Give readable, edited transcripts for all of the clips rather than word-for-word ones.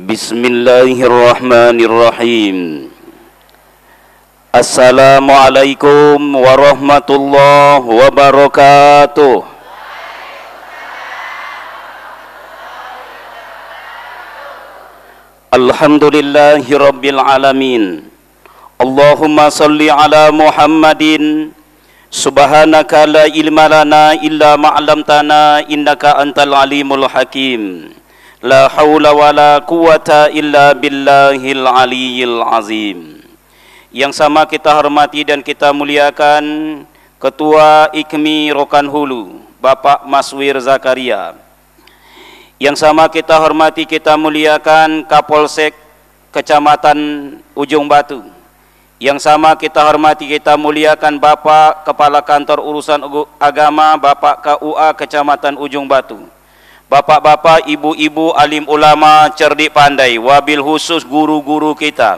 Bismillahirrahmanirrahim. Assalamualaikum warahmatullahi wabarakatuh. Alhamdulillahi rabbil alamin. Allahumma salli ala Muhammadin. Subhanaka la ilma lana illa ma'lamtana innaka antal alimul hakim. La haula wa la quwata illa billahil aliyyil azim. Yang sama kita hormati dan kita muliakan Ketua IKMI Rokan Hulu, Bapak Maswir Zakaria. Yang sama kita hormati, kita muliakan Kapolsek Kecamatan Ujung Batu. Yang sama kita hormati, kita muliakan Bapak Kepala Kantor Urusan Agama, Bapak KUA Kecamatan Ujung Batu. Bapak-bapak, ibu-ibu, alim ulama, cerdik pandai, wabil khusus guru-guru kita,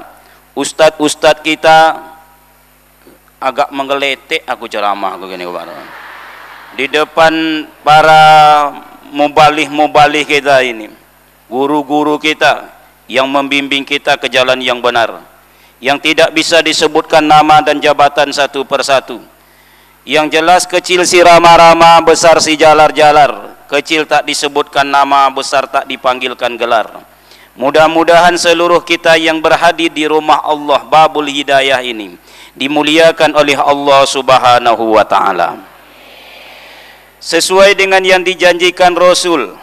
ustadz-ustadz kita. Agak menggeletek aku ceramah begini di depan para mubalih-mubalih kita ini, guru-guru kita yang membimbing kita ke jalan yang benar, yang tidak bisa disebutkan nama dan jabatan satu persatu. Yang jelas kecil si rama-rama, besar si jalar-jalar. Kecil tak disebutkan nama, besar tak dipanggilkan gelar. Mudah-mudahan seluruh kita yang berhadir di rumah Allah Babul Hidayah ini dimuliakan oleh Allah Subhanahu wa ta'ala. Sesuai dengan yang dijanjikan Rasul,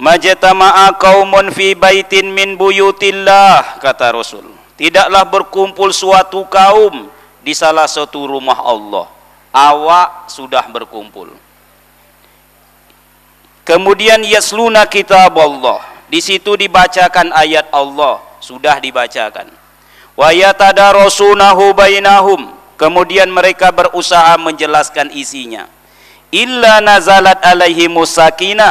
majtama'a qaumun fi baitin min buyutillah, kata Rasul, tidaklah berkumpul suatu kaum di salah satu rumah Allah. Awak sudah berkumpul. Kemudian yasluna kitab Allah, di situ dibacakan ayat Allah, sudah dibacakan. Wa yatadarasunahu bainahum, kemudian mereka berusaha menjelaskan isinya. Illa nazalat alaihimus sakinah,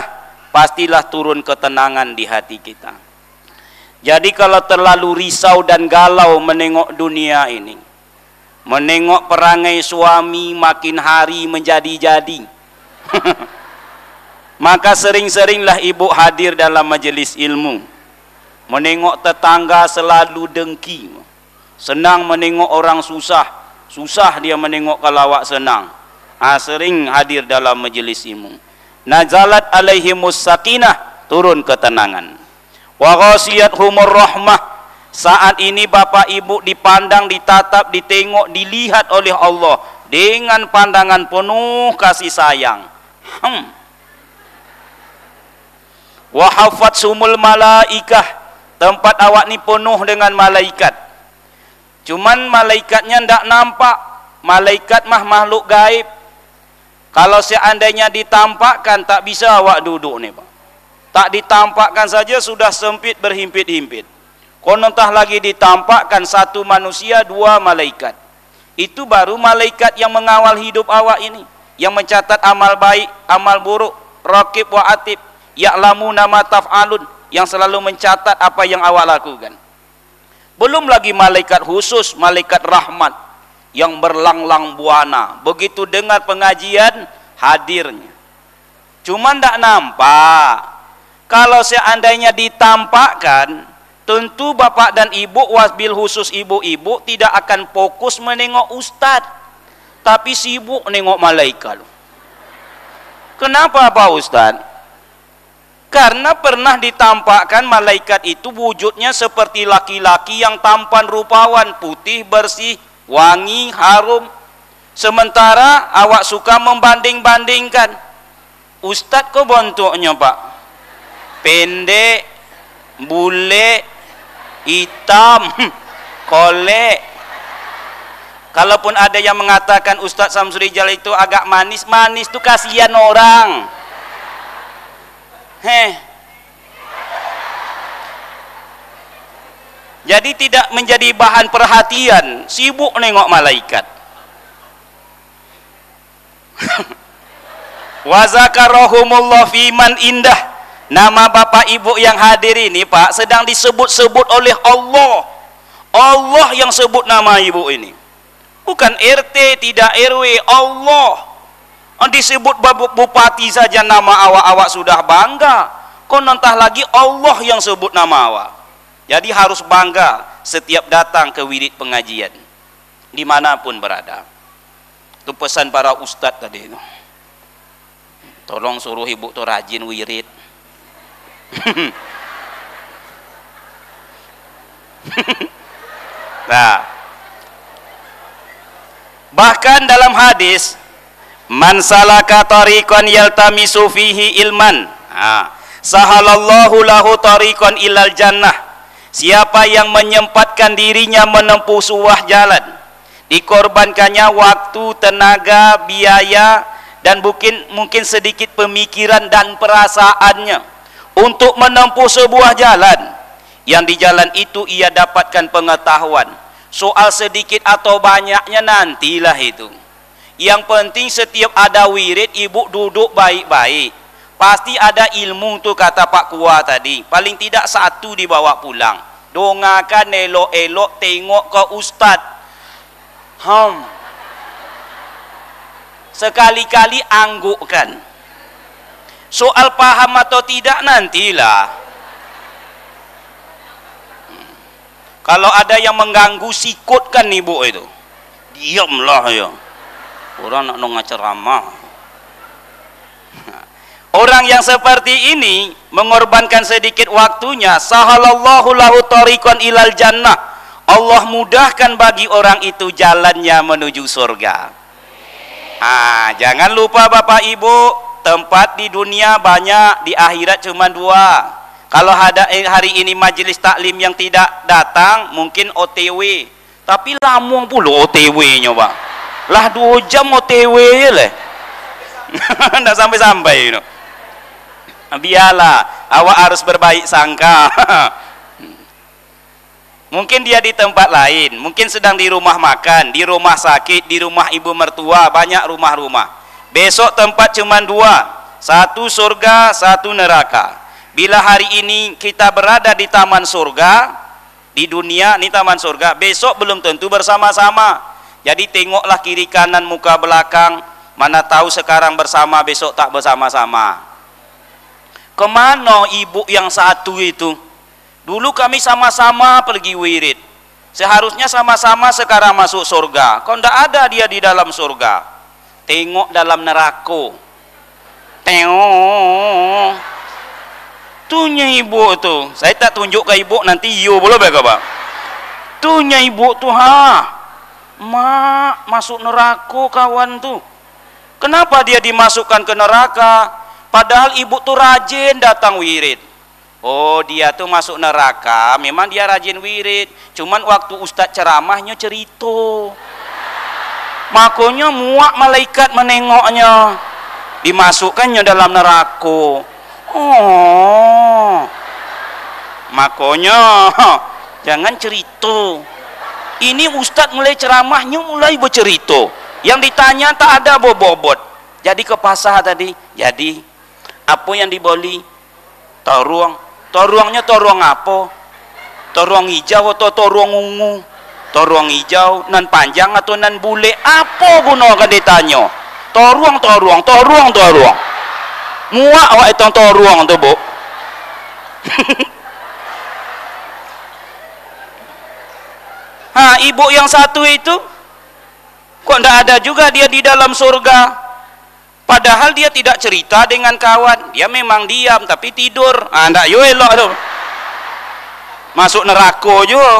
pastilah turun ketenangan di hati kita. Jadi kalau terlalu risau dan galau menengok dunia ini, menengok perangai suami makin hari menjadi-jadi, maka sering-seringlah ibu hadir dalam majelis ilmu. Menengok tetangga selalu dengki, senang menengok orang susah, susah dia menengok kalau awak senang. Sering hadir dalam majelis ilmu. Nazalat alaihimus sakinah, turun ketenangan. Wa ghasiyatuhumur rahmah, saat ini bapak ibu dipandang, ditatap, ditengok, dilihat oleh Allah dengan pandangan penuh kasih sayang. Wa hafatsumul malaikah, tempat awak ni penuh dengan malaikat. Cuman malaikatnya ndak nampak. Malaikat mah makhluk gaib. Kalau seandainya ditampakkan, tak bisa awak duduk ni, Pak. Tak ditampakkan saja sudah sempit berhimpit-himpit. Konontah lagi ditampakkan satu manusia, dua malaikat. Itu baru malaikat yang mengawal hidup awak ini, yang mencatat amal baik, amal buruk, raqib wa atib, ya'lamuna ma taf'alun, yang selalu mencatat apa yang awak lakukan. Belum lagi malaikat khusus, malaikat rahmat yang berlang-lang buana, begitu dengar pengajian hadirnya. Cuma ndak nampak. Kalau seandainya ditampakkan, tentu bapak dan ibu, wabil khusus ibu-ibu, tidak akan fokus menengok ustadz, tapi sibuk nengok malaikat. Kenapa Pak Ustadz? Karena pernah ditampakkan malaikat itu wujudnya seperti laki-laki yang tampan rupawan, putih, bersih, wangi, harum. Sementara awak suka membanding-bandingkan. Ustadz kok bentuknya Pak? Pendek, bule, hitam, kolek. Kalaupun ada yang mengatakan Ustadz Samsurijal itu agak manis, manis itu kasihan orang. Jadi tidak menjadi bahan perhatian, sibuk nengok malaikat. Wa zakarahumullah fiman indah, nama bapak ibu yang hadir ini Pak sedang disebut-sebut oleh Allah. Allah yang sebut nama ibu ini, bukan RT, tidak RW, Allah. Disebut bupati saja nama awak-awak sudah bangga. konontah lagi Allah yang sebut nama awak. Jadi harus bangga setiap datang ke wirid pengajian dimanapun berada. Itu pesan para ustadz tadi itu. Tolong suruh ibu tuh rajin wirid. Nah, bahkan dalam hadis, man salaka tariqan yaltamisu fihi ilman, sahalallahu lahu tariqan ilal jannah. Siapa yang menyempatkan dirinya menempuh sebuah jalan, dikorbankannya waktu, tenaga, biaya, dan mungkin sedikit pemikiran dan perasaannya untuk menempuh sebuah jalan, yang di jalan itu ia dapatkan pengetahuan. Soal sedikit atau banyaknya nantilah itu. Yang penting setiap ada wirid, ibu duduk baik-baik. Pasti ada ilmu tuh, kata Pak Kua tadi. Paling tidak satu dibawa pulang. Dongakan elok-elok, tengok ke ustad. Sekali-kali anggukkan. Soal paham atau tidak nantilah. Kalau ada yang mengganggu, sikutkan ibu itu. Diamlah ya. Orang nak ngaceramah. Orang yang seperti ini mengorbankan sedikit waktunya, sahalallahu lahu tariqan ilal jannah. Allah mudahkan bagi orang itu jalannya menuju surga. Jangan lupa Bapak Ibu, tempat di dunia banyak, di akhirat cuma 2. Kalau ada hari ini majelis taklim yang tidak datang, mungkin OTW. Tapi lama pula OTW-nya, Pak. Lah 2 jam OTW ya lah. Nggak sampai-sampai you know. Biarlah, awak harus berbaik sangka. Mungkin dia di tempat lain, mungkin sedang di rumah makan, di rumah sakit, di rumah ibu mertua, banyak rumah-rumah. Besok tempat cuma 2, satu surga, satu neraka. Bila hari ini kita berada di taman surga, di dunia ini taman surga, besok belum tentu bersama-sama. Jadi tengoklah kiri kanan, muka belakang, mana tahu sekarang bersama, besok tak bersama-sama. Kemana ibu yang satu itu? Dulu kami sama-sama pergi wirid. Seharusnya sama-sama sekarang masuk surga. Kok tidak ada dia di dalam surga? Tengok dalam neraka. Tengok. Tunya ibu tu. Saya tak tunjuk ke ibu, nanti you boleh baik Pak. Tunya ibu tu Mak masuk neraka kawan tu. Kenapa dia dimasukkan ke neraka? Padahal ibu tuh rajin datang wirid. Oh, dia tuh masuk neraka, memang dia rajin wirid. Cuman waktu ustadz ceramahnya cerita. Makanya muak malaikat menengoknya. Dimasukkannya dalam neraka. Oh. Makanya jangan cerita. Ini ustadz mulai ceramahnya mulai bercerita. Yang ditanya tak ada bobot. Jadi ke pasar tadi. Jadi apa yang dibeli? Toruang. Toruangnya toruang apa? Toruang hijau atau toruang ungu? Toruang hijau nan panjang atau nan bule? Apa guna kan ditanya? Toruang. Muak awak itu toruang tu, Bu. Ibu yang satu itu kok ndak ada juga dia di dalam surga? Padahal dia tidak cerita dengan kawan. Dia memang diam tapi tidur. Ndak yo elok tu. Masuk neraka juga.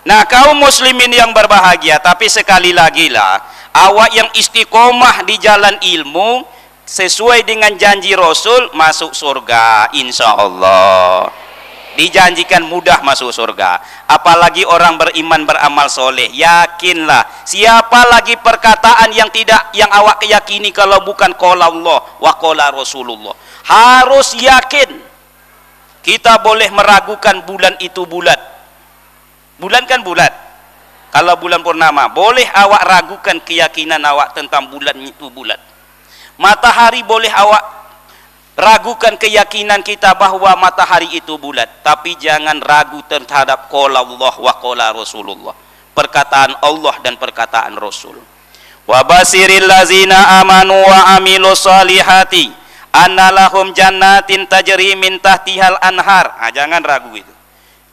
Nah, kaum muslimin yang berbahagia, tapi sekali lagi lah, awak yang istiqomah di jalan ilmu sesuai dengan janji Rasul masuk surga insyaallah. Dijanjikan mudah masuk surga. Apalagi orang beriman beramal soleh. Yakinlah, siapa lagi perkataan yang awak yakini kalau bukan qala Allah wa qala Rasulullah. Harus yakin. Kita boleh meragukan bulan itu bulat. Bulan kan bulat. Kalau bulan purnama, boleh awak ragukan keyakinan awak tentang bulan itu bulat. Matahari boleh awak ragukan keyakinan kita bahwa matahari itu bulat, tapi jangan ragu terhadap qala Allah wa qala Rasulullah, perkataan Allah dan perkataan Rasul. Wa basiril lazina amanu wa amilus solihati anna lahum jannatin tajri min tahtihal anhar. Jangan ragu itu.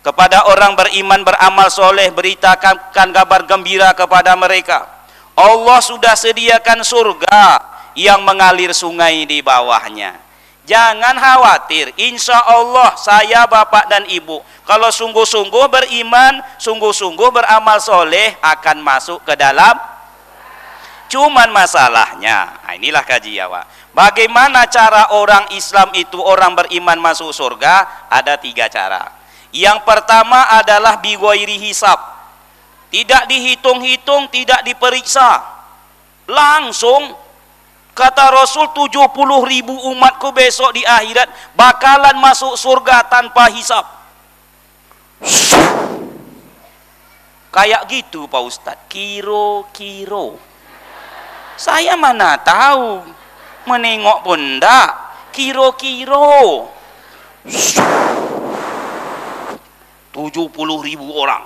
Kepada orang beriman beramal soleh beritakan kabar gembira kepada mereka. Allah sudah sediakan surga yang mengalir sungai di bawahnya. Jangan khawatir, insya Allah saya bapak dan ibu kalau sungguh-sungguh beriman, sungguh-sungguh beramal soleh akan masuk ke dalam. Cuman masalahnya, inilah kajian Pak. Bagaimana cara orang Islam itu, orang beriman masuk surga? Ada 3 cara. Yang pertama adalah bighairi hisab. Tidak dihitung-hitung, tidak diperiksa. Langsung, kata Rasul, 70.000 umatku besok di akhirat bakalan masuk surga tanpa hisab. Kayak gitu Pak Ustadz, kiro-kiro. Saya mana tahu, menengok pun enggak, kiro-kiro. 70.000 orang.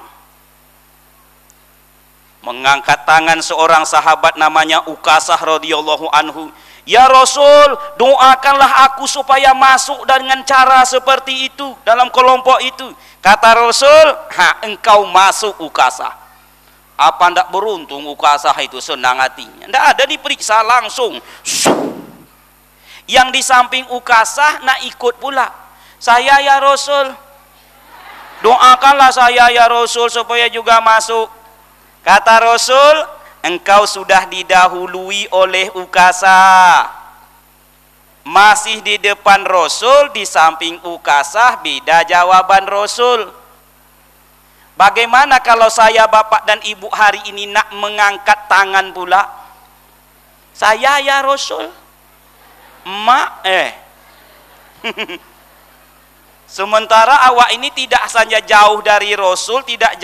Mengangkat tangan seorang sahabat namanya Ukasah radhiyallahu anhu. Ya Rasul, doakanlah aku supaya masuk dengan cara seperti itu, dalam kelompok itu. Kata Rasul, engkau masuk Ukasah. Apa ndak beruntung Ukasah itu senang hatinya. Ndak ada diperiksa langsung. Yang di samping Ukasah nak ikut pula. Saya ya Rasul, doakanlah saya ya Rasul supaya juga masuk. Kata Rasul, engkau sudah didahului oleh Ukasah. Masih di depan Rasul, di samping Ukasah, beda jawaban Rasul. Bagaimana kalau saya bapak dan ibu hari ini nak mengangkat tangan pula? Saya ya Rasul. Mak Sementara awak ini tidak saja jauh dari Rasul, tidak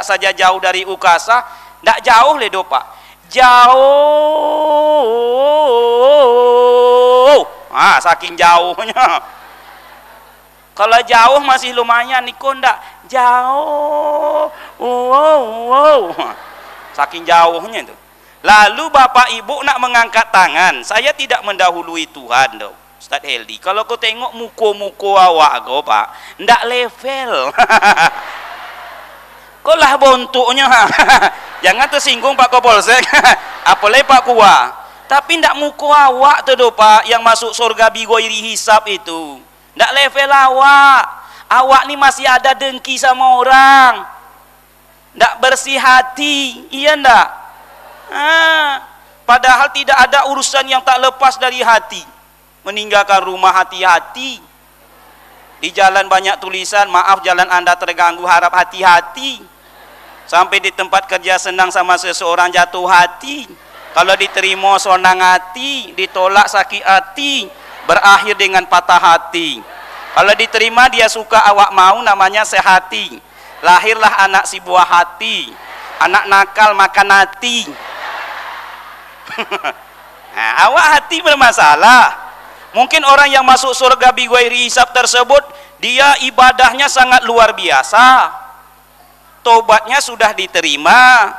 saja jauh dari Ukasah, tidak jauh le Pak. Jauh. Saking jauhnya. Kalau jauh masih lumayan, niko ndak jauh. Saking jauhnya itu. Lalu bapak ibu nak mengangkat tangan, saya tidak mendahului Tuhan dong. Ustaz Heldi, kalau kau tengok muko-muko awak kau Pak, ndak level. Kau lah bontuknya. Jangan tersinggung Pak Kapolsek. Apalagi Pak Kua. Tapi ndak muko awak tu do Pak, yang masuk surga bighairi hisab itu. Ndak level awak. Awak ni masih ada dengki sama orang. Ndak bersih hati. Iya ndak? Padahal tidak ada urusan yang tak lepas dari hati. Meninggalkan rumah hati-hati. Di jalan banyak tulisan, maaf jalan Anda terganggu, harap hati-hati. Sampai di tempat kerja senang sama seseorang, jatuh hati. Kalau diterima senang hati, ditolak sakit hati, berakhir dengan patah hati. Kalau diterima dia suka awak mau, namanya sehati. Lahirlah anak si buah hati. Anak nakal makan hati. Awak hati bermasalah. Mungkin orang yang masuk surga bighairi hisab tersebut, dia ibadahnya sangat luar biasa. Tobatnya sudah diterima.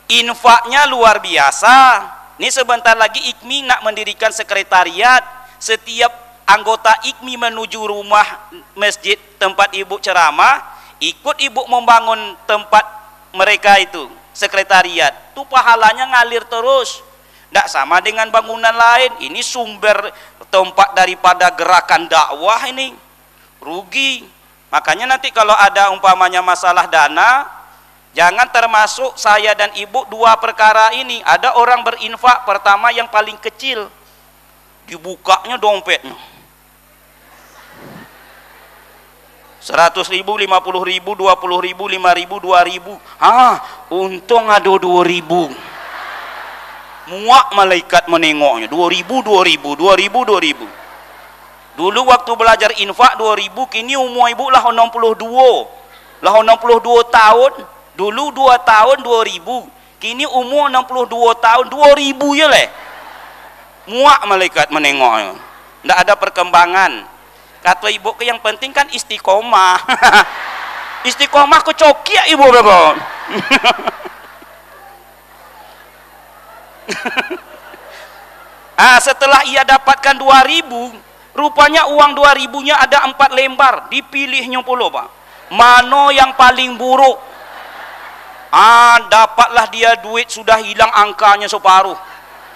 Infaknya luar biasa. Ini sebentar lagi IKMI nak mendirikan sekretariat. Setiap anggota IKMI menuju rumah masjid tempat ibu ceramah, ikut ibu membangun tempat mereka itu, sekretariat. Itu pahalanya ngalir terus. Tidak sama dengan bangunan lain. Ini sumber tempat daripada gerakan dakwah ini. Rugi. Makanya nanti kalau ada umpamanya masalah dana, jangan termasuk saya dan ibu 2 perkara ini. Ada orang berinfak, pertama yang paling kecil, dibukanya dompetnya. 100.000, 50.000, 20.000, 5.000, 2.000. Untung ada 2.000. Muak malaikat menengoknya. 2.000. Dulu waktu belajar infak 2.000, kini umur ibu lah 62. Lah 62 tahun. Dulu 2 tahun 2.000. Kini umur 62 tahun 2.000 je leh. Muak malaikat menengoknya. Tidak ada perkembangan. Kata ibu ke yang penting kan istiqomah. Istiqomah kecoki ya ibu bapak. Setelah ia dapatkan 2.000, rupanya uang 2.000-nya ada 4 lembar, dipilihnya pula Pak. Mana yang paling buruk? Dapatlah dia duit sudah hilang angkanya separuh.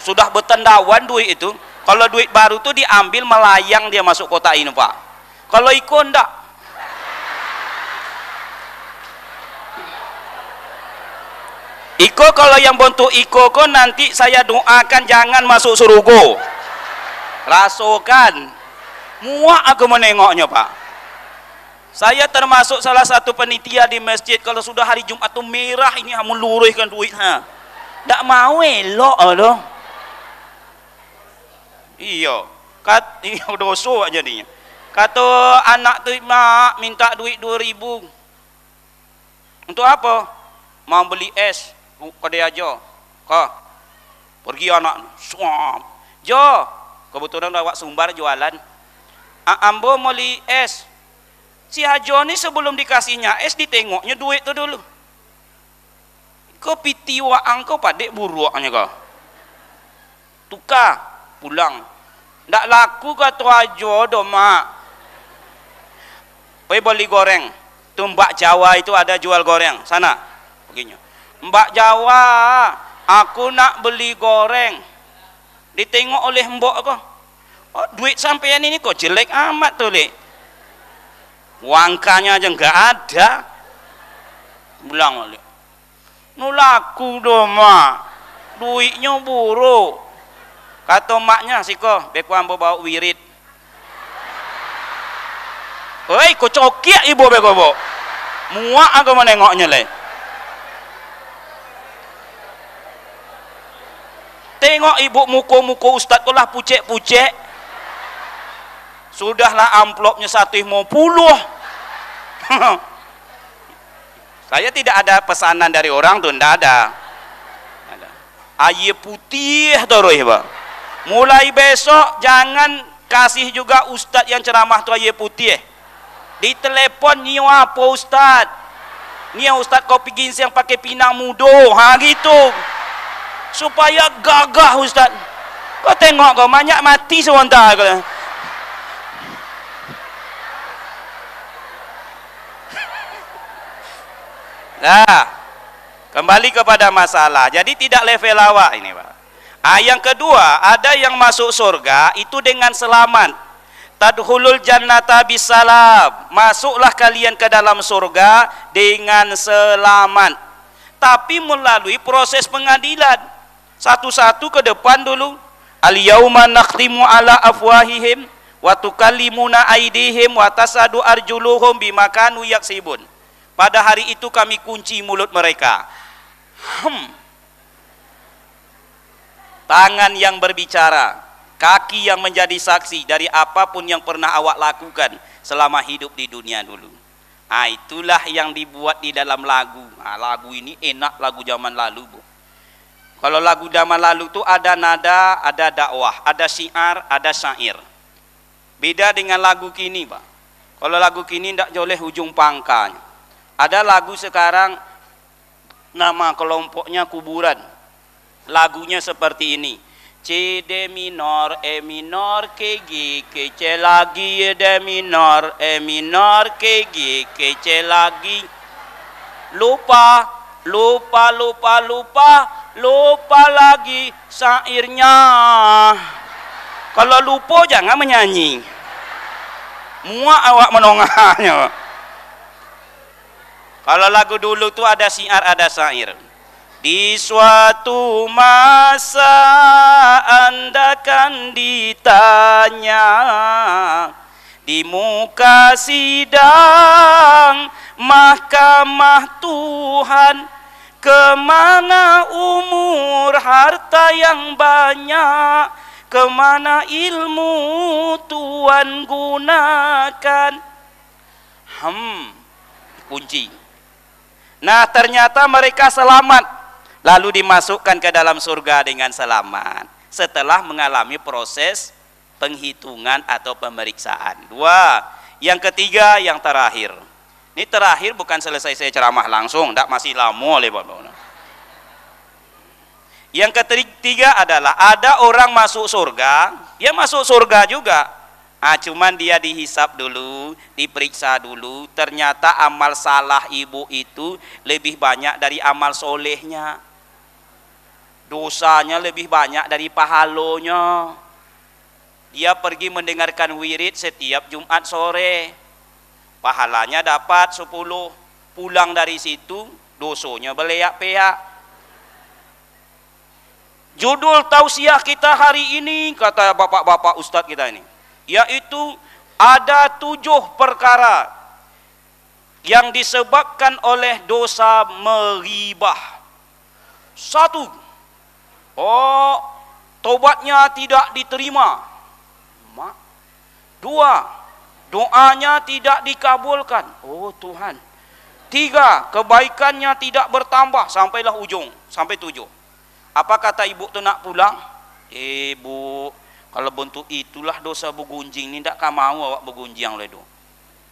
Sudah bertendawan duit itu. Kalau duit baru tuh diambil melayang dia masuk kota ini Pak. Kalau ikut enggak. Iko kalau yang bentuk iko kok nanti saya doakan jangan masuk surga. Rasakan. Muak aku menengoknya Pak. Saya termasuk salah satu penitia di masjid. Kalau sudah hari Jumat tuh merah ini hamun lurihkan duit ndak mau elok loh. Iya. Iya dosa jadinya. Kata anak tuh mak minta duit 2.000. Untuk apa? Mau beli es. Kau dia aja. Kau pergi anak. Suam. Jo. Kebetulan awak Sumbar jualan. Ambo mau beli es. Si Hajo ni sebelum dikasihnya es ditengoknya duit tu dulu. Kau piti waang kau padek buruaknya kau. Tukar pulang. Ndak laku kata Hajo doh mak. Pergi beli goreng. Tu Mbak Jawa itu ada jual goreng. Sana. Perginya. Mbak Jawa, aku nak beli goreng. Ditengok oleh mbok kau. Oh, duit sampean ini kok jelek amat tuh, Le. Wangkanya aja enggak ada. Bilang oleh. Nu laku doh, Mak. Duitnya buruk. Kata maknya, siko, beku ambo bawa wirid. Hei, kok cokiak ibu beku, Bu. Muak aku menengoknya, Le. Tengok ibu muka-muka ustaz lah pucek-pucek. Sudahlah amplopnya 150. Saya tidak ada pesanan dari orang tuh, tidak ada. Air putih terus, Pak. Mulai besok jangan kasih juga ustaz yang ceramah tuh air putih. Di telepon ni apa ustaz? Ni ustaz kopi ginseng pakai pinang mudo, gitu. Supaya gagah ustaz. Kau tengok kau banyak mati sebentar kau. Nah, kembali kepada masalah. Jadi tidak level awak ini, Pak. Yang kedua, ada yang masuk surga itu dengan selamat. Tadkhulul jannata bisalam. Masuklah kalian ke dalam surga dengan selamat. Tapi melalui proses pengadilan. Satu-satu ke depan dulu. Al-yauma nakhtimu ala afwahihim wa tukallimuna aydihim wa tasadu arjuluhum bima kanu yaksibun. Pada hari itu kami kunci mulut mereka. Tangan yang berbicara, kaki yang menjadi saksi dari apapun yang pernah awak lakukan selama hidup di dunia dulu. Itulah yang dibuat di dalam lagu. Lagu ini enak, lagu zaman lalu, Bu. Kalau lagu zaman lalu itu ada nada, ada dakwah, ada syiar, ada syair. Beda dengan lagu kini, Pak. Kalau lagu kini tidak boleh ujung pangkanya. Ada lagu sekarang nama kelompoknya kuburan. Lagunya seperti ini. C D minor, E minor, K G, K C lagi, D minor, E minor, K G, K C lagi. Lupa, lupa, lupa, lupa, lupa lagi syairnya. Kalau lupa jangan menyanyi. Muak awak menongahnya. Kalau lagu dulu tuh ada syiar, ada syair. Di suatu masa Anda kan ditanya di muka sidang mahkamah Tuhan, kemana umur harta yang banyak, kemana ilmu Tuhan gunakan. Kunci. Nah, ternyata mereka selamat, lalu dimasukkan ke dalam surga dengan selamat setelah mengalami proses penghitungan atau pemeriksaan. Dua. Yang ketiga, yang terakhir. Ini terakhir bukan selesai saya ceramah langsung, tidak masih lama oleh Bapak. Yang ketiga adalah ada orang masuk surga, dia masuk surga juga. Cuman dia dihisap dulu, diperiksa dulu, ternyata amal salah ibu itu lebih banyak dari amal solehnya. Dosanya lebih banyak dari pahalonya. Dia pergi mendengarkan wirid setiap Jumat sore, pahalanya dapat 10. Pulang dari situ dosonya beleak-peak. Judul tausiah kita hari ini, kata bapak-bapak ustadz kita ini, yaitu ada 7 perkara yang disebabkan oleh dosa meribah. 1, tobatnya tidak diterima. 2, doanya tidak dikabulkan. Oh Tuhan. 3, kebaikannya tidak bertambah sampailah ujung, sampai 7. Apa kata ibu tu nak pulang? Bu, kalau bentuk itulah dosa bergunjing ni, tak mau awak bergunjing le do.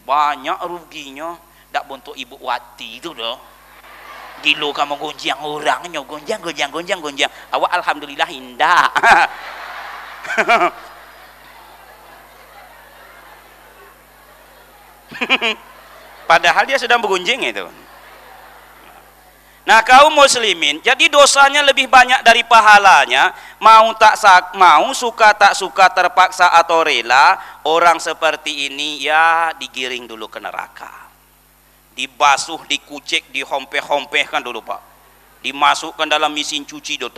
Banyak ruginya, tak bentuk ibu wati tu doh. Gilo kamu gonjang orangnya, gonjang. Awak alhamdulillah indah. Padahal dia sedang bergunjing itu. Nah, kaum muslimin, jadi dosanya lebih banyak dari pahalanya. Mau suka tak suka, terpaksa atau rela, orang seperti ini ya digiring dulu ke neraka. Dibasuh, dikucek, dihompeh-hompehkan dulu Pak. Dimasukkan dalam mesin cuci do.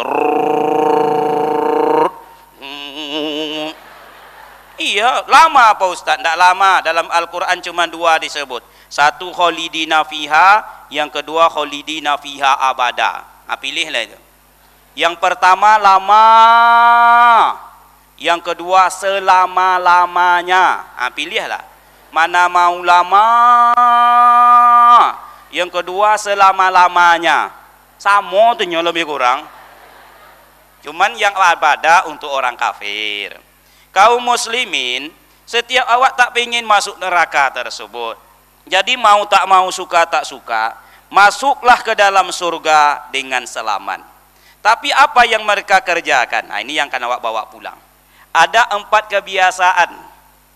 Iya, lama apa Ustaz? Tidak lama. Dalam Al-Quran cuma 2 disebut. 1 kholidina fiha, yang kedua kholidina fiha abada. Pilihlah itu. Yang pertama lama, yang kedua selama-lamanya. Pilihlah. Mana mau lama, yang kedua selama-lamanya. Sama tu lebih kurang. Cuman yang abada untuk orang kafir. Kaum muslimin, setiap awak tak ingin masuk neraka tersebut. Jadi mau tak mau, suka tak suka, masuklah ke dalam surga dengan selamat. Tapi apa yang mereka kerjakan? Nah, ini yang akan awak bawa pulang. Ada 4 kebiasaan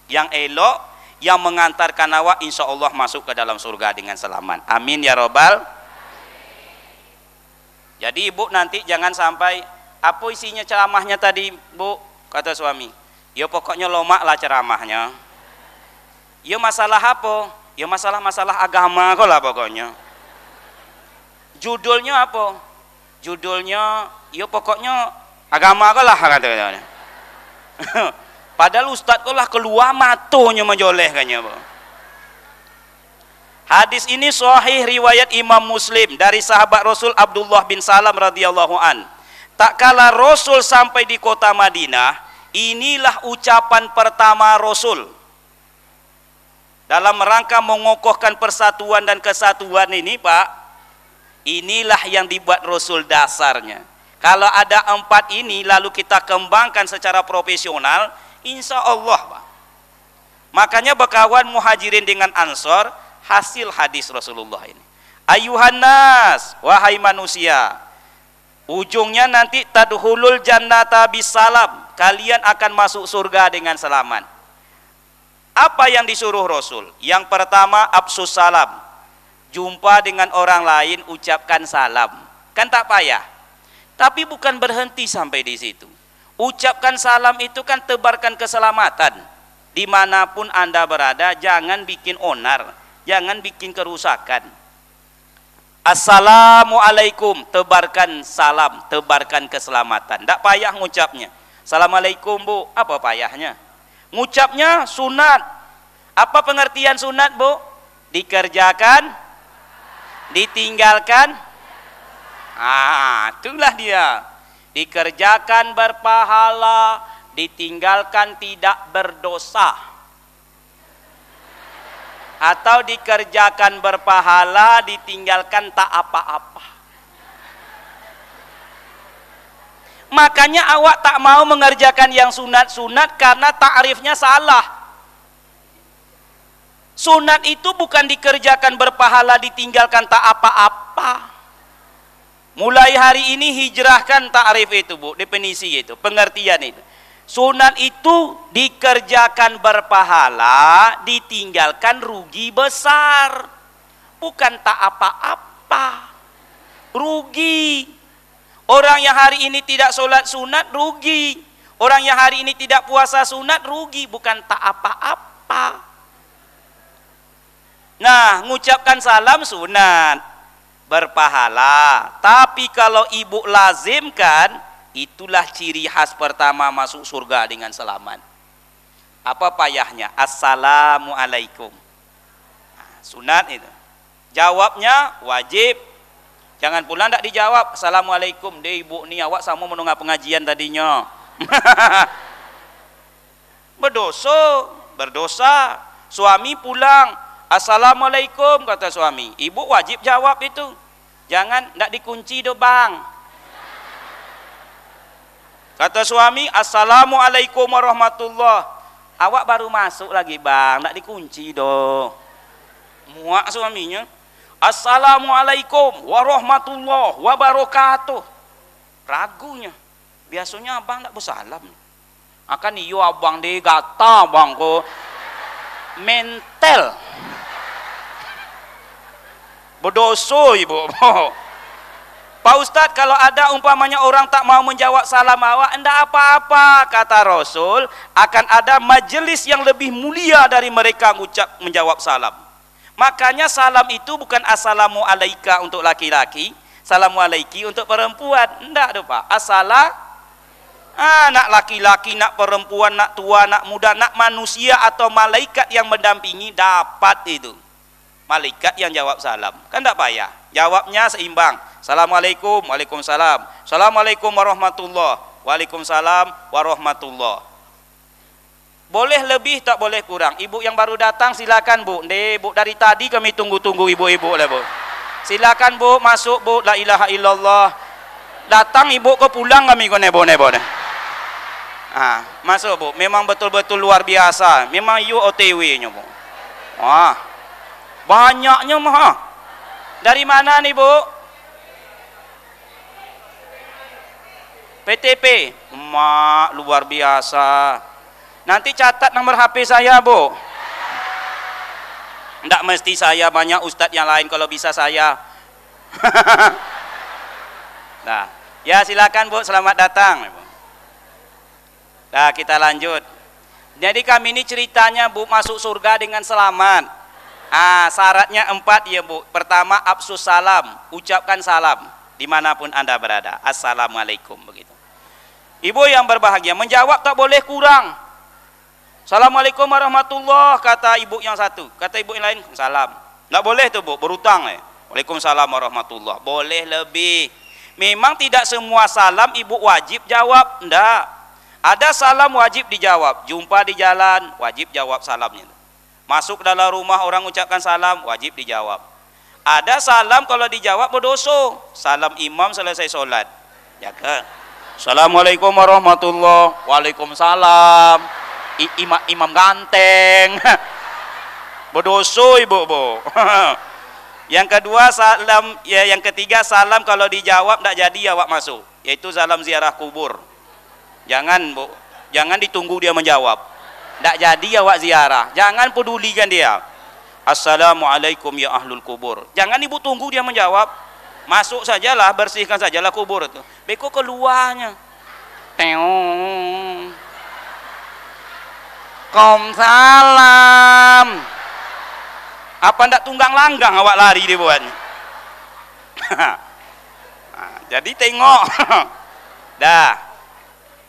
yang elok yang mengantarkan awak insya Allah masuk ke dalam surga dengan selamat. Amin ya robbal. Jadi ibu nanti jangan sampai, apa isinya ceramahnya tadi bu? Kata suami. Ya pokoknya lomak lah ceramahnya. Ya masalah apa? Ya masalah agama kok lah pokoknya. Judulnya apa? Judulnya ya pokoknya agama kok lah katanya. Padahal ustaz kok lah keluar matonya menjoleh kayaknya. Hadis ini sahih riwayat Imam Muslim dari sahabat Rasul Abdullah bin Salam radhiyallahu an. Tak kala Rasul sampai di kota Madinah, inilah ucapan pertama Rasul dalam rangka mengokohkan persatuan dan kesatuan ini Pak. Inilah yang dibuat Rasul dasarnya. Kalau ada 4 ini lalu kita kembangkan secara profesional, insya Allah Pak. Makanya bekawan muhajirin dengan ansor, hasil hadis Rasulullah ini. Ayuhan nas, wahai manusia, ujungnya nanti tadkhulul jannata bisalam, kalian akan masuk surga dengan selamat. Apa yang disuruh Rasul? Yang pertama absus salam. Jumpa dengan orang lain ucapkan salam. Kan tak payah. Tapi bukan berhenti sampai di situ. Ucapkan salam itu kan tebarkan keselamatan. Dimanapun Anda berada, jangan bikin onar, jangan bikin kerusakan. Assalamualaikum, tebarkan salam, tebarkan keselamatan. Tak payah ngucapnya. Assalamualaikum bu, apa payahnya? Ngucapnya sunat. Apa pengertian sunat bu? Dikerjakan, ditinggalkan. Itulah dia. Dikerjakan berpahala, ditinggalkan tidak berdosa. Atau dikerjakan berpahala, ditinggalkan tak apa-apa. Makanya awak tak mau mengerjakan yang sunat-sunat karena ta'rifnya salah. Sunat itu bukan dikerjakan berpahala, ditinggalkan tak apa-apa. Mulai hari ini hijrahkan ta'rif itu, Bu, definisi itu, pengertian itu. Sunat itu dikerjakan berpahala, ditinggalkan rugi besar. Bukan tak apa-apa. Rugi. Orang yang hari ini tidak sholat sunat rugi. Orang yang hari ini tidak puasa sunat rugi, bukan tak apa-apa. Nah, mengucapkan salam sunat berpahala. Tapi kalau ibu lazimkan, itulah ciri khas pertama masuk surga dengan selamat. Apa payahnya? Assalamualaikum. Nah, sunat itu. Jawabnya wajib. Jangan pula tidak dijawab. Assalamualaikum. Deh ibu ni awak sama menunggu pengajian tadinya. Berdosa. Suami pulang. Assalamualaikum kata suami. Ibu wajib jawab itu. Jangan tidak dikunci do bang. Kata suami, Assalamualaikum warahmatullah. Awak baru masuk lagi bang, tidak dikunci do. Muak suaminya. Assalamualaikum warahmatullah wabarakatuh. Ragunya. Biasanya abang tak bersalam. Akan iyo abang di gata bang ko. Mental. Berdosa ibu. Pak Ustadz, kalau ada umpamanya orang tak mau menjawab salam awak, enggak apa-apa, kata Rasul, akan ada majelis yang lebih mulia dari mereka menjawab salam. Makanya salam itu bukan assalamu alaika untuk laki-laki, salamu alaiki untuk perempuan. Enggak, Pak. Nak laki-laki, nak perempuan, nak tua, nak muda, nak manusia atau malaikat yang mendampingi dapat itu. Malaikat yang jawab salam. Kan enggak payah. Jawabnya seimbang. Assalamualaikum, waalaikumsalam. Assalamualaikum warahmatullah. Waalaikumsalam warahmatullah. Boleh lebih, tak boleh kurang. Ibu yang baru datang silakan Bu. Bu dari tadi kami tunggu-tunggu ibu-ibu lah Bu. Silakan Bu, masuk Bu. La ilaha illallah. Datang ibu ke pulang kami ko nebo-nebo deh. Masuk Bu. Memang betul-betul luar biasa. Memang you OTW-nya Bu. Wah. Banyaknya mah. Dari mana nih Bu? PTP. Mak, luar biasa. Nanti catat nomor HP saya, Bu. Enggak mesti saya, banyak ustadz yang lain, kalau bisa saya. Nah, ya silakan Bu, selamat datang. Nah, kita lanjut. Jadi kami ini ceritanya Bu masuk surga dengan selamat. Syaratnya 4 ya Bu. Pertama, absus salam, ucapkan salam dimanapun Anda berada. Assalamualaikum begitu. Ibu yang berbahagia, menjawab tak boleh kurang. Assalamualaikum warahmatullah, kata ibu yang satu. Kata ibu yang lain, salam. Nggak boleh tuh Bu, berutang. Waalaikumsalam warahmatullah. Boleh lebih. Memang tidak semua salam ibu wajib jawab. Enggak. Ada salam wajib dijawab. Jumpa di jalan, wajib jawab salamnya. Masuk dalam rumah orang ucapkan salam, wajib dijawab. Ada salam kalau dijawab berdosa. Salam imam selesai sholat. Jaga. Assalamualaikum warahmatullah. Waalaikumsalam. Imam ganteng. Berdosa ibu Bu. Yang kedua salam, ya yang ketiga salam kalau dijawab tidak jadi awak masuk, yaitu salam ziarah kubur. Jangan Bu, jangan ditunggu dia menjawab. Tidak jadi awak ziarah, jangan pedulikan dia. Assalamualaikum ya ahlul kubur. Jangan ibu tunggu dia menjawab. Masuk sajalah, bersihkan sajalah kubur itu. Beko keluarnya. Teong. Waalaikumsalam. Apa ndak tunggang langgang awak lari dia buat. Jadi tengok. Dah.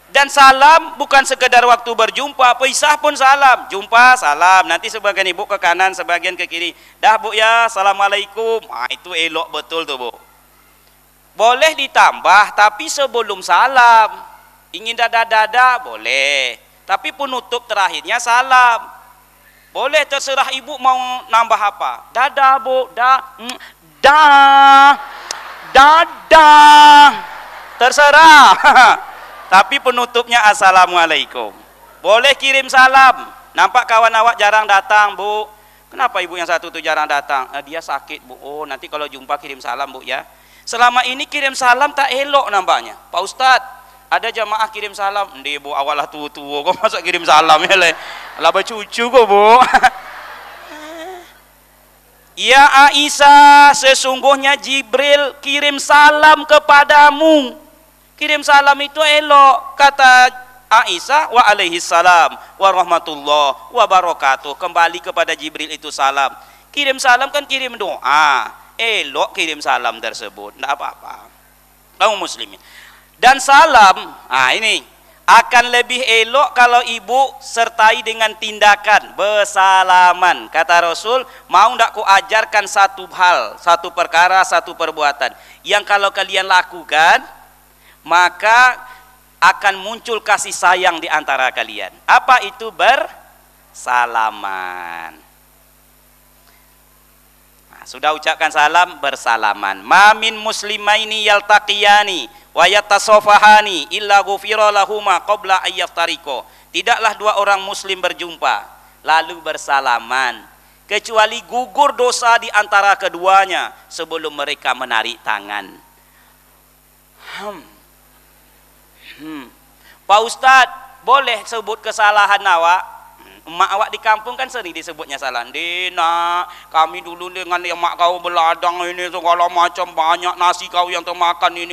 Dan salam bukan sekedar waktu berjumpa, pisah pun salam. Jumpa salam, nanti sebagian ibu ke kanan, sebagian ke kiri. Dah Bu ya, assalamualaikum. Itu elok betul tuh Bu. Boleh ditambah, tapi sebelum salam. Ingin dada-dada boleh, tapi penutup terakhirnya salam. Boleh, terserah ibu mau nambah apa. Dada Bu, dada. Terserah. Tapi penutupnya assalamualaikum. Boleh kirim salam. Nampak kawan awak jarang datang Bu. Kenapa ibu yang satu itu jarang datang? Dia sakit Bu. Oh nanti kalau jumpa kirim salam Bu ya. Selama ini kirim salam tak elok nampaknya. Pak Ustadz, ada jamaah kirim salam. Ndi bu, awalah tua-tua kok masa kirim salam ya le. Lah cucu kok bu. Ya Aisyah, sesungguhnya Jibril kirim salam kepadamu. Kirim salam itu elok, kata Aisyah, wa alaihi salam wa rahmatullah wa barakatuh. Kembali kepada Jibril itu salam. Kirim salam kan kirim doa. Elok kirim salam tersebut, tidak apa-apa. Kaum muslimin. Dan salam, ini akan lebih elok kalau ibu sertai dengan tindakan bersalaman. Kata Rasul, mau tidak ku ajarkan satu hal, satu perkara, satu perbuatan yang kalau kalian lakukan, maka akan muncul kasih sayang di antara kalian. Apa itu bersalaman? Sudah ucapkan salam, bersalaman. Ma min muslimaini yaltaqiyani wa yatasafahani illa ghufira lahuma qabla ayyaftariqo. Tidaklah dua orang muslim berjumpa lalu bersalaman kecuali gugur dosa di antara keduanya sebelum mereka menarik tangan. Pak Ustadz, boleh sebut kesalahan awak? Emak awak di kampung kan sering disebutnya salah. Dina, kami dulu dengan yang mak kau beladang ini segala macam, banyak nasi kau yang termakan ini.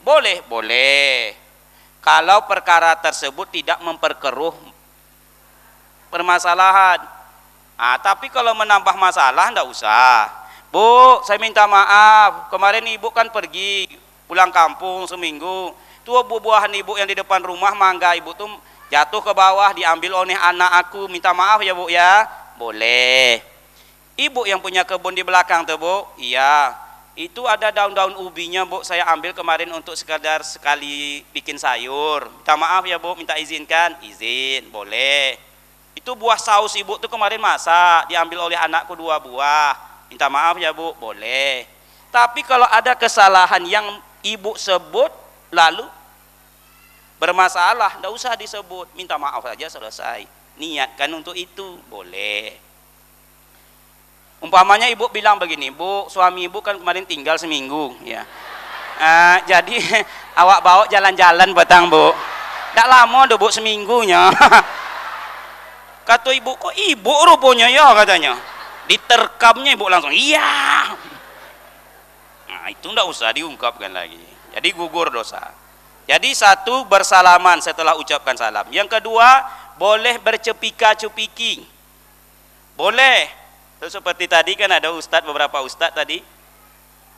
Boleh, boleh. Kalau perkara tersebut tidak memperkeruh permasalahan. Tapi kalau menambah masalah enggak usah. Bu, saya minta maaf. Kemarin ibu kan pergi pulang kampung seminggu. Tuh buah-buahan ibu yang di depan rumah, mangga ibu tuh jatuh ke bawah, diambil oleh anak aku. Minta maaf ya bu ya. Boleh. Ibu yang punya kebun di belakang tuh bu. Iya. Itu ada daun-daun ubinya bu, saya ambil kemarin untuk sekadar sekali bikin sayur. Minta maaf ya bu, minta izinkan. Izin, boleh. Itu buah saus ibu tuh kemarin masak, diambil oleh anakku 2 buah. Minta maaf ya bu, boleh. Tapi kalau ada kesalahan yang ibu sebut lalu bermasalah, tidak usah disebut, minta maaf saja selesai. Niatkan untuk itu, boleh. Umpamanya ibu bilang begini, bu, suami ibu kan kemarin tinggal seminggu, ya. Jadi awak bawa jalan-jalan petang bu. Tidak lama deh bu, seminggunya. Kata ibu, kok ibu rupanya ya katanya. Diterkamnya ibu langsung, iya. Nah itu tidak usah diungkapkan lagi. Jadi gugur dosa. Jadi satu, bersalaman setelah ucapkan salam. Yang kedua, boleh bercepika-cepiki. Boleh. Seperti tadi kan ada ustadz, beberapa ustadz tadi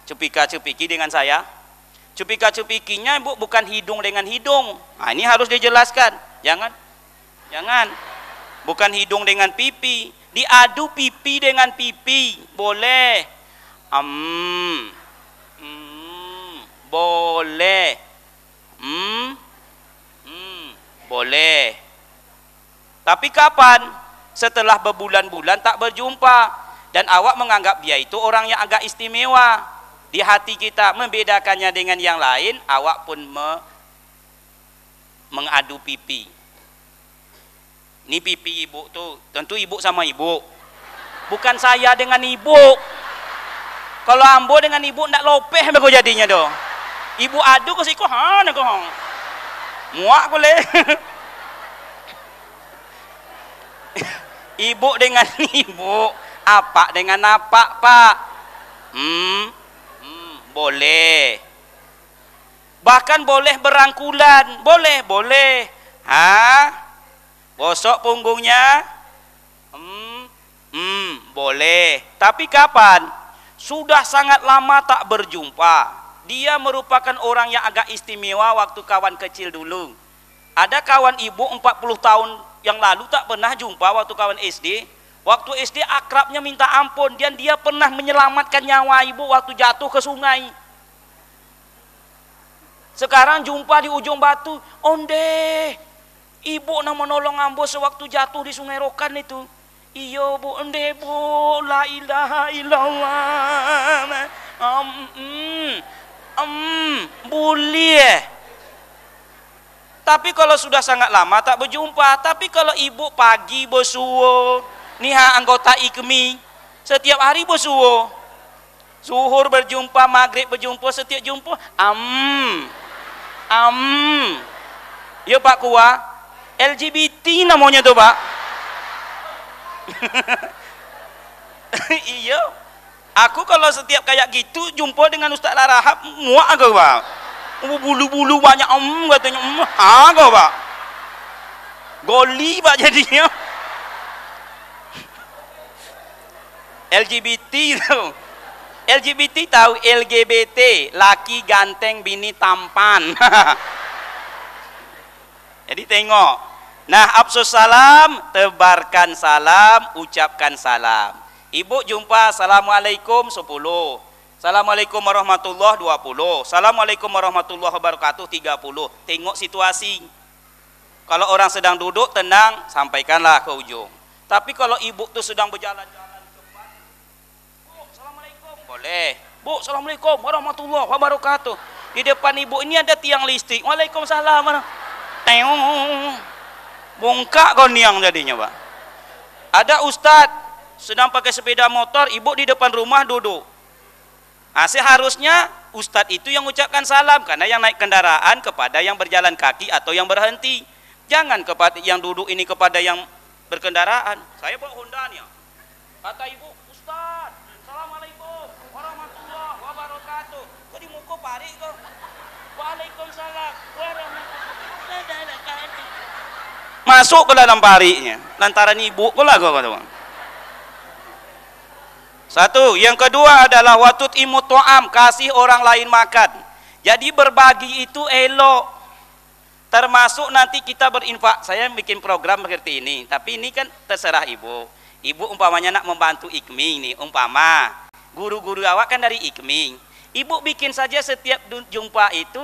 cepika-cepiki dengan saya. Cepika-cepikinya bu, bukan hidung dengan hidung. Nah ini harus dijelaskan. Jangan. Bukan hidung dengan pipi. Diadu pipi dengan pipi. Boleh. Boleh. Boleh. Tapi kapan? Setelah berbulan-bulan tak berjumpa dan awak menganggap dia itu orang yang agak istimewa di hati kita, membedakannya dengan yang lain, awak pun mengadu pipi. Ini pipi ibu tuh, tentu ibu sama ibu, bukan saya dengan ibu. Kalau ambo dengan ibu ndak lopeh bego jadinya doh. Ibu adu ke siko hana ko. Muak boleh. Ibu dengan ibu, apa dengan apa, Pak? Boleh. Bahkan boleh berangkulan, boleh. Bosok punggungnya? Boleh. Tapi kapan? Sudah sangat lama tak berjumpa. Dia merupakan orang yang agak istimewa waktu kawan kecil dulu. Ada kawan ibu 40 tahun yang lalu tak pernah jumpa waktu kawan SD. Waktu SD akrabnya minta ampun, dan dia pernah menyelamatkan nyawa ibu waktu jatuh ke sungai. Sekarang jumpa di ujung batu, onde, ibu nak menolong ambo sewaktu jatuh di sungai Rokan itu. Iyo bu, onde bu, la ilaha illallah. Boleh. Tapi kalau sudah sangat lama tak berjumpa, tapi kalau ibu pagi bersuo, niha anggota IKMI, setiap hari bersuo, Zuhur berjumpa, maghrib berjumpa, setiap jumpa ya Pak Kuah, LGBT namanya tuh Pak. Iya, aku kalau setiap kayak gitu jumpa dengan Ustaz Larahab muak aku Pak. Bulu-bulu banyak katanya aku Pak. Goli Pak jadinya. LGBT tuh. LGBT tahu LGBT, laki ganteng bini tampan. Jadi tengok. Nah, absus salam, tebarkan salam, ucapkan salam. Ibu jumpa assalamualaikum 10. Assalamualaikum warahmatullahi 20. Assalamualaikum warahmatullahi wabarakatuh 30. Tengok situasi. Kalau orang sedang duduk tenang, sampaikanlah ke ujung. Tapi kalau ibu tuh sedang berjalan-jalan boleh. Bu, assalamualaikum warahmatullahi wabarakatuh. Di depan ibu ini ada tiang listrik. Waalaikumsalam. Teong. Bongkak kau niang jadinya, Pak. Ada ustadz sedang pakai sepeda motor, ibu di depan rumah duduk. Nah, seharusnya ustadz itu yang ucapkan salam karena yang naik kendaraan kepada yang berjalan kaki atau yang berhenti. Jangan kepada yang duduk ini kepada yang berkendaraan. Saya bawa Honda nih. Kata ibu, ustadz, assalamualaikum warahmatullahi wabarakatuh. Kok di muka pari kok? Waalaikumsalam warahmatullahi wabarakatuh. Masuk ke dalam parinya. Lantaran ibu kok lah kok. Satu, yang kedua adalah watut imut to'am, kasih orang lain makan. Jadi berbagi itu elok. Termasuk nanti kita berinfak. Saya bikin program seperti ini, tapi ini kan terserah ibu. Ibu umpamanya nak membantu ikming nih, umpama guru-guru awak kan dari ikming. Ibu bikin saja setiap jumpa itu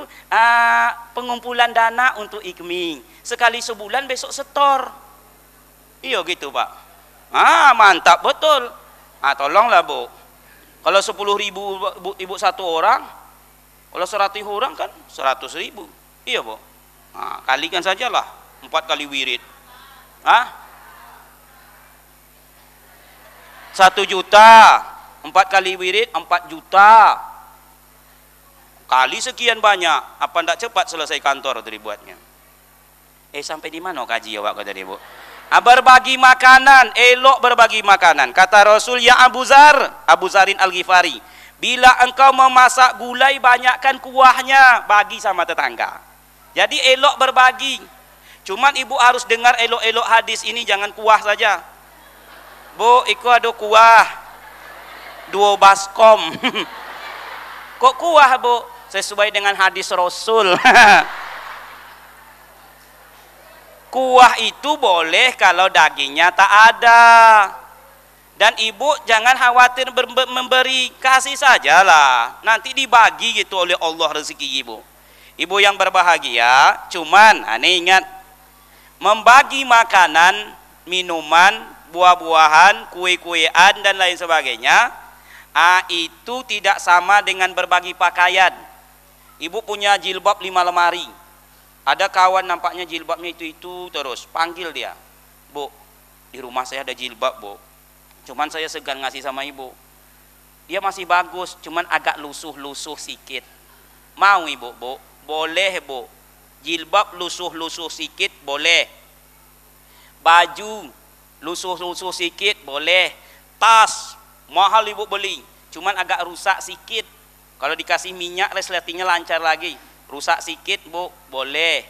pengumpulan dana untuk ikming. Sekali sebulan besok setor. Iya gitu Pak. Mantap betul. Tolonglah Bu. Kalau 10.000 ibu satu orang, kalau 100 orang kan 100.000. Iya Bu. Kalikan sajalah 4 kali wirid. 1 juta, 4 kali wirid 4 juta. Kali sekian banyak, apa ndak cepat selesai kantor itu dibuatnya. Sampai di mana kaji ya Pak tadi Bu? Berbagi makanan, elok berbagi makanan. Kata Rasul, ya Abu Zarin Al-Ghifari, bila engkau memasak gulai banyakkan kuahnya, bagi sama tetangga. Jadi elok berbagi. Cuman ibu harus dengar elok-elok hadis ini, jangan kuah saja. Bu, iku ada kuah 2 baskom. Kok kuah Bu? Sesuai dengan hadis Rasul. Kuah itu boleh kalau dagingnya tak ada. Dan ibu jangan khawatir memberi, kasih sajalah. Nanti dibagi gitu oleh Allah rezeki ibu. Ibu yang berbahagia, cuman ini ingat, membagi makanan, minuman, buah-buahan, kue-kuean dan lain sebagainya, itu tidak sama dengan berbagi pakaian. Ibu punya jilbab 5 lemari. Ada kawan nampaknya jilbabnya itu terus, panggil dia. Bu, di rumah saya ada jilbab Bu. Cuman saya segan ngasih sama ibu. Dia masih bagus, cuman agak lusuh-lusuh sikit. Mau ibu Bu? Boleh Bu. Jilbab lusuh-lusuh sikit boleh. Baju lusuh-lusuh sikit boleh. Tas mahal ibu beli, cuman agak rusak sikit. Kalau dikasih minyak resletingnya lancar lagi. Rusak sikit Bu, boleh.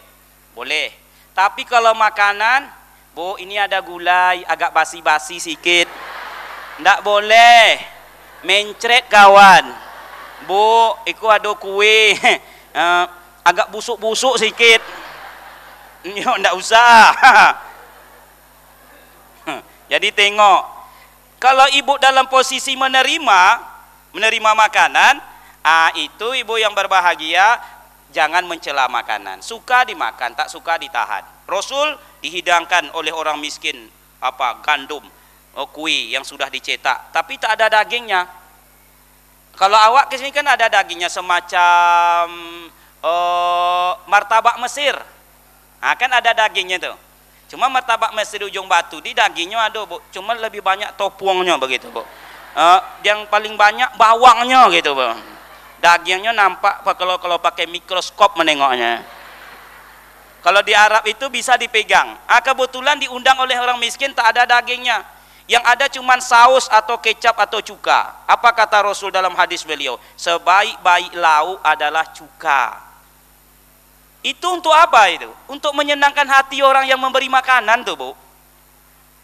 Boleh. Tapi kalau makanan, Bu, ini ada gulai agak basi-basi sikit, ndak boleh. Mencret kawan. Bu, itu ada kue agak busuk-busuk sikit. Ndak usah. Jadi tengok, kalau ibu dalam posisi menerima makanan, itu ibu yang berbahagia. Jangan mencela makanan. Suka dimakan, tak suka ditahan. Rasul dihidangkan oleh orang miskin gandum, kue yang sudah dicetak, tapi tak ada dagingnya. Kalau awak kesini kan ada dagingnya, semacam martabak Mesir. Kan ada dagingnya tuh. Cuma martabak Mesir ujung batu di dagingnya ada Bu. Cuma lebih banyak topuangnya begitu Bu. Yang paling banyak bawangnya gitu bang, dagingnya nampak kalau pakai mikroskop menengoknya. Kalau di Arab itu bisa dipegang. Kebetulan diundang oleh orang miskin, tak ada dagingnya, yang ada cuman saus atau kecap atau cuka. Apa kata Rasul dalam hadis beliau? Sebaik-baik lauk adalah cuka. Itu untuk apa itu? Untuk menyenangkan hati orang yang memberi makanan tuh bu.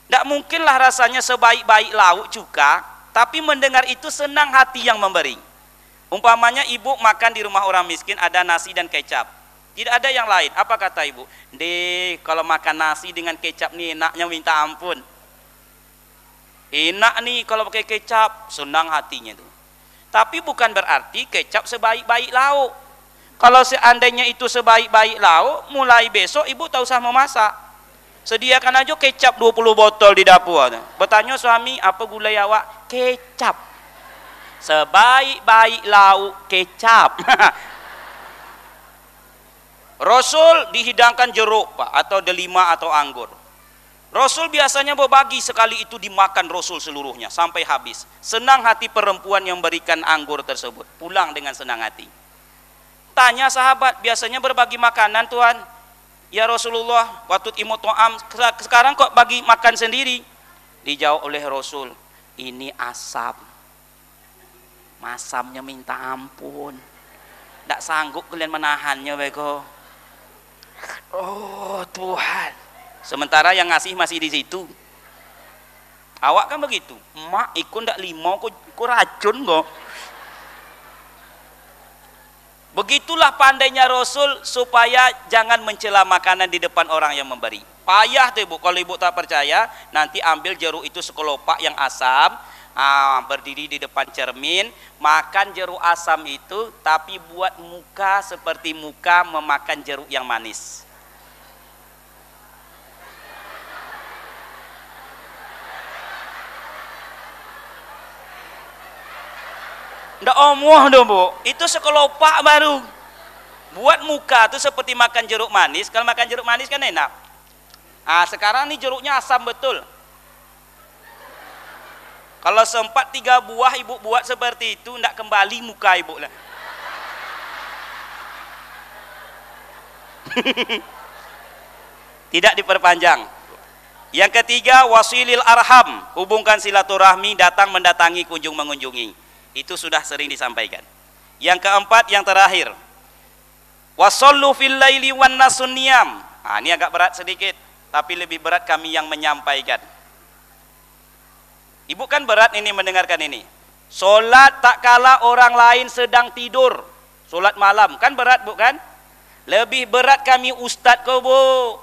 Tidak mungkinlah rasanya sebaik-baik lauk cuka, tapi mendengar itu senang hati yang memberi. Umpamanya ibu makan di rumah orang miskin, ada nasi dan kecap, tidak ada yang lain. Apa kata ibu? Deh, kalau makan nasi dengan kecap nih enaknya minta ampun. Enak nih kalau pakai kecap, senang hatinya tuh. Tapi bukan berarti kecap sebaik-baik lauk. Kalau seandainya itu sebaik-baik lauk, mulai besok ibu tak usah memasak. Sediakan aja kecap 20 botol di dapur. Bertanya suami, apa gulai awak? Kecap. Sebaik-baik lauk kecap. Rasul dihidangkan jeruk pak, atau delima atau anggur. Rasul biasanya berbagi, sekali itu dimakan Rasul seluruhnya sampai habis. Senang hati perempuan yang berikan anggur tersebut, pulang dengan senang hati. Tanya sahabat, biasanya berbagi makanan Tuhan? Ya Rasulullah, waktu imut to'am, sekarang kok bagi makan sendiri? Dijawab oleh Rasul, ini asam. Masamnya minta ampun. Tidak sanggup kalian menahannya bego. Oh Tuhan. Sementara yang ngasih masih di situ. Awak kan begitu. Mak ikut ndak limau, kok racun kok. Begitulah pandainya Rasul supaya jangan mencela makanan di depan orang yang memberi. Payah tuh ibu, kalau ibu tak percaya, nanti ambil jeruk itu sekelopak yang asam, berdiri di depan cermin, makan jeruk asam itu, tapi buat muka seperti muka memakan jeruk yang manis. Ndak omoh dong bu, itu sekelopak baru. Buat muka tuh seperti makan jeruk manis. Kalau makan jeruk manis kan enak. Sekarang nih jeruknya asam betul. Kalau sempat 3 buah ibu buat seperti itu, ndak kembali muka ibu lah. Tidak diperpanjang. Yang ketiga, wasilil arham, hubungkan silaturahmi, datang mendatangi, kunjung mengunjungi. Itu sudah sering disampaikan. Yang keempat, yang terakhir, wasallu fil laili wan nasun niyam. Ini agak berat sedikit, tapi lebih berat kami yang menyampaikan. Ibu kan berat ini mendengarkan ini. Solat tak kala orang lain sedang tidur. Solat malam kan berat bu kan? Lebih berat kami ustad ko bu.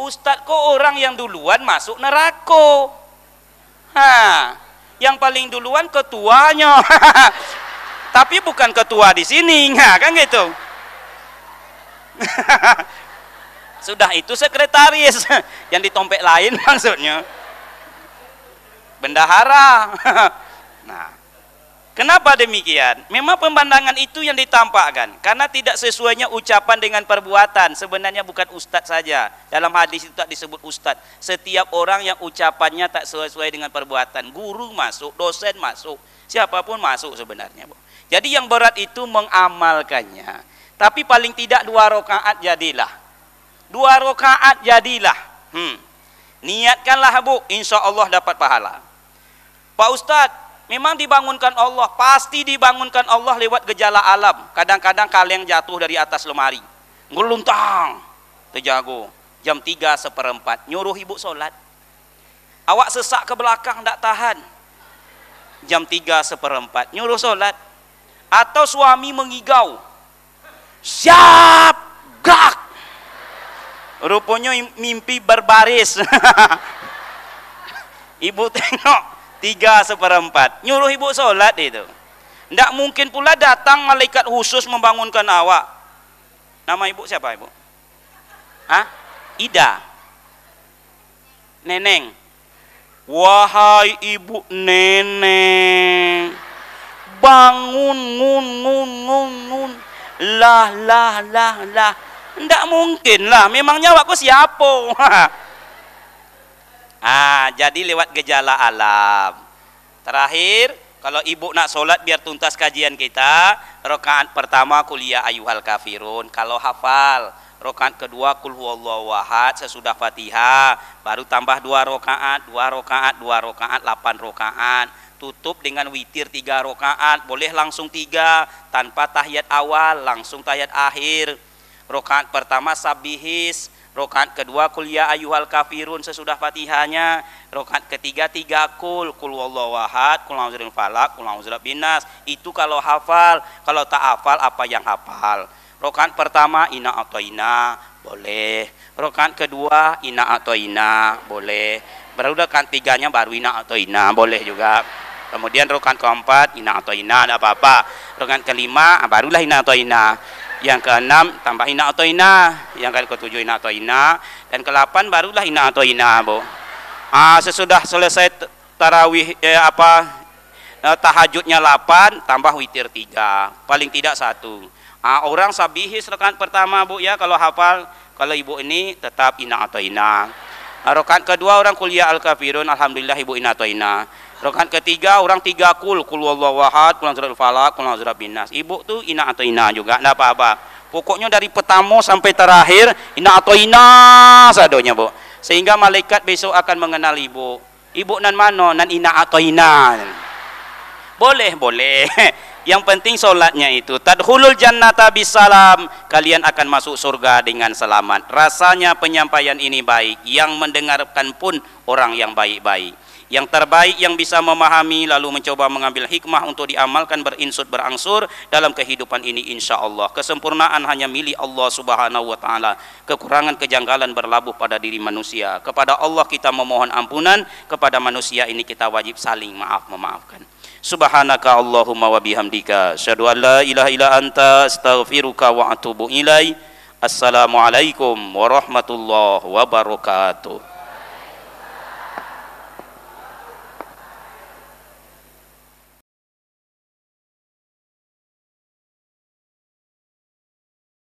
Ustad ko orang yang duluan masuk neraka. Yang paling duluan ketuanya. Tapi bukan ketua di sini, kan gitu. Sudah itu sekretaris yang ditompek lain maksudnya. Bendahara. Nah, kenapa demikian? Memang pemandangan itu yang ditampakkan karena tidak sesuainya ucapan dengan perbuatan. Sebenarnya bukan ustadz saja. Dalam hadis itu tak disebut ustadz. Setiap orang yang ucapannya tak sesuai dengan perbuatan, guru masuk, dosen masuk, siapapun masuk sebenarnya. Jadi yang berat itu mengamalkannya. Tapi paling tidak 2 rakaat jadilah. 2 rakaat jadilah. Niatkanlah bu, insya Allah dapat pahala. Pak Ustadz, memang dibangunkan Allah, pasti dibangunkan Allah lewat gejala alam. Kadang-kadang kaleng jatuh dari atas lemari, ngeluntang, terjago. Jam 3:15, nyuruh ibu sholat. Awak sesak ke belakang, tak tahan. Jam 3:15, nyuruh sholat. Atau suami mengigau, siap, gak. Rupanya mimpi berbaris. Ibu tengok, 3:15, nyuruh ibu sholat itu. Tidak mungkin pula datang malaikat khusus membangunkan awak. Nama ibu siapa ibu? Ida. Neneng. Wahai ibu neneng, bangun, ngun. Lah. Tidak mungkin lah, memangnya awakku siapa? Jadi lewat gejala alam. Terakhir, kalau ibu nak solat biar tuntas kajian kita, rakaat pertama kuliah ayyuhal kafirun kalau hafal. Rakaat kedua kul huwallahu ahad sesudah Fatihah, baru tambah 2 rakaat, 2 rakaat, 2 rakaat, 8 rakaat. Tutup dengan witir 3 rakaat, boleh langsung 3 tanpa tahiyat awal, langsung tahiyat akhir. Rakaat pertama sabihis, rakaat kedua kul ya ayyuhal kafirun sesudah Fatihahnya, rakaat ketiga 3 kul huwallahu ahad, kul a'udzu birabbil falaq, kul a'udzu birabbin nas. Itu kalau hafal. Kalau tak hafal apa yang hafal? Rakaat pertama inna atoina boleh, rakaat kedua inna atoina boleh, baru rakaat tiganya baru inna atoina boleh juga. Kemudian rakaat keempat inna atoina ada apa-apa, rakaat kelima barulah inna atoina, yang keenam tambah inna atoina, yang ketujuh inna atoina, dan ke-8 barulah inna atoina, Bu. Sesudah selesai tarawih tahajudnya 8 tambah witir 3, paling tidak 1. Orang sabihis rakaat pertama, Bu, ya kalau hafal. Kalau ibu ini tetap inna atoina. Rakaat kedua orang kuliah al kafirun, alhamdulillah ibu inna atoina. Rakaat ketiga orang 3 kul huwallahu ahad, kul a'udzu birabbil falaq, kul a'udzu birabbin nas. Ibu tuh inna atoina juga, enggak apa-apa. Pokoknya dari pertama sampai terakhir inna atoina sadonya, Bu. Sehingga malaikat besok akan mengenal ibu. Ibu nan mano? Nan inna atoina. Boleh. Yang penting solatnya itu. Tadkhulul jannata bisalam, kalian akan masuk surga dengan selamat. Rasanya penyampaian ini baik, yang mendengarkan pun orang yang baik-baik. Yang terbaik yang bisa memahami lalu mencoba mengambil hikmah untuk diamalkan berinsut berangsur dalam kehidupan ini, insya Allah. Kesempurnaan hanya milik Allah Subhanahu wa taala. Kekurangan kejanggalan berlabuh pada diri manusia. Kepada Allah kita memohon ampunan, kepada manusia ini kita wajib saling memaafkan. Subhanaka Allahumma wa bihamdika asyhadu an la ilaha illa anta astaghfiruka wa atubu ilaik. Assalamualaikum warahmatullahi wabarakatuh.